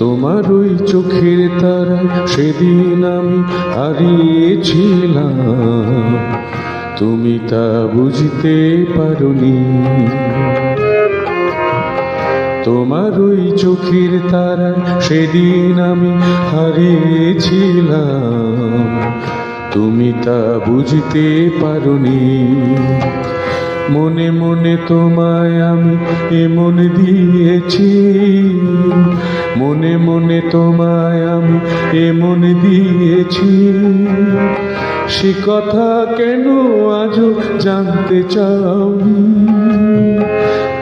তোমার ওই চোখের তারা সেদিন আমি হারিয়েছিলাম, তুমি তা বুঝতে পারোনি। তোমার ওই চোখের তারা সেদিন আমি হারিয়েছিলাম, তুমি তা বুঝতে পারোনি। মনে মনে তোমায় আমি এমন দিয়েছি, মনে মনে তোমায় আমি এমন দিয়েছি, সে কথা কেন আজও জানতে চাওনি।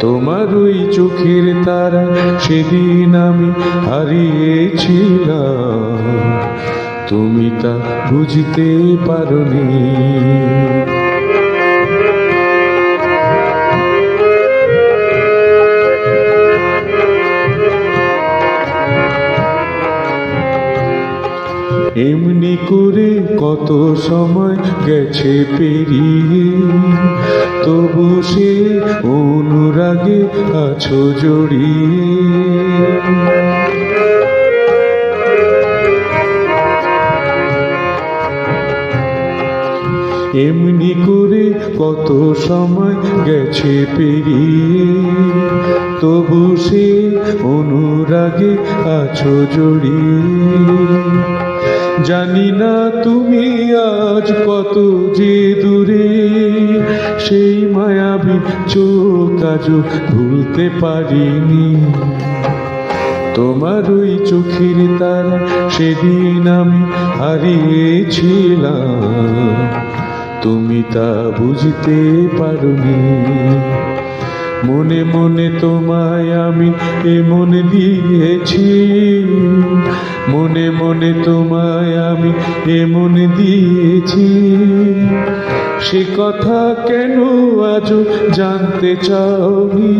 তোমার ওই চোখের তারা সেদিন আমি হারিয়েছিলাম, তুমি তা বুঝতে পারোনি। এমনি করে কত সময় গেছে পেরিয়ে, তবু সে অনুরাগে আছো জড়িয়ে। এমনি করে কত সময় গেছে পেরিয়ে, তবু সে অনুরাগে আছো জড়িয়ে। জানি না তুমি আজ কত যে দূরে, সেই মায়াবী চোখ আজও ভুলতে পারিনি। তোমার ওই চোখের তারা সেদিন আমি হারিয়েছিলাম, তুমি তা বুঝতে পারোনি। মনে মনে তোমায় আমি এমন দিয়েছি, মনে মনে তোমায় আমি এমন দিয়েছি, সে কথা কেন আজও জানতে চাওনি।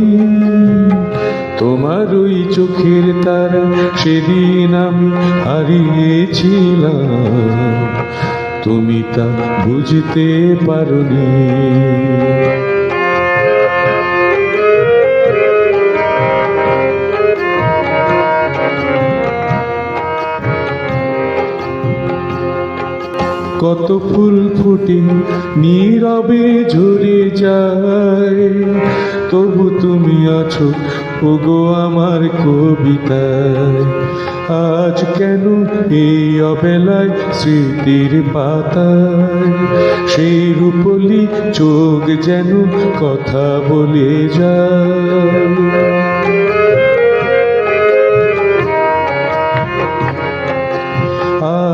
তোমার ওই চোখের তারা সেদিন আমি হারিয়েছিলাম, তুমি তা বুঝতে পারোনি। কত ফুল ফুটে নীরবে ঝরে যায়, তবু তুমি আছো ওগো আমার কবিতায়। আজ কেন এই অবেলায় স্মৃতির পাতায় সেই রূপলি চোখ যেন কথা বলে যায়।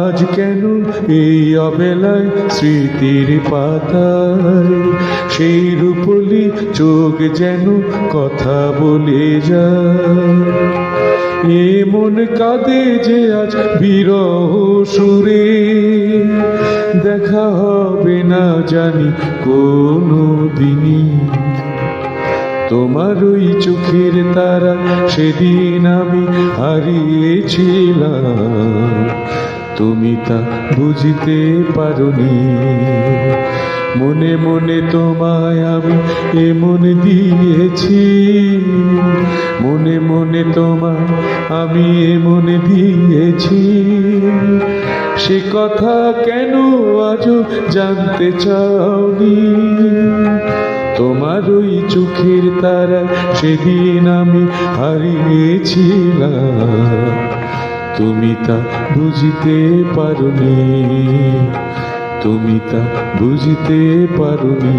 আজ কেন এই অবেলায় স্মৃতির পাতায় সেই রূপলি চোখ যেন কথা বলে যায়। এ মন কাঁদে যে আজ বিরহ সুরে, দেখা হবে না জানি কোনো দিনই। তোমার ওই চোখের তারা সেদিন আমি হারিয়েছিলাম, তুমি তা বুঝতে পারোনি। মনে মনে তোমায় আমি এমন দিয়েছি, মনে মনে তোমায় আমি এমন দিয়েছি, সে কথা কেন আজও জানতে চাওনি। তোমার ওই চোখের তারা সেদিন আমি হারিয়েছিলাম, তুমি তা বুঝতে পারোনি, তুমি তা বুঝতে পারোনি,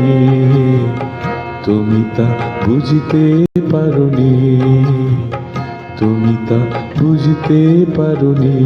তুমি তা বুঝতে পারোনি, তুমি তা বুঝতে পারোনি।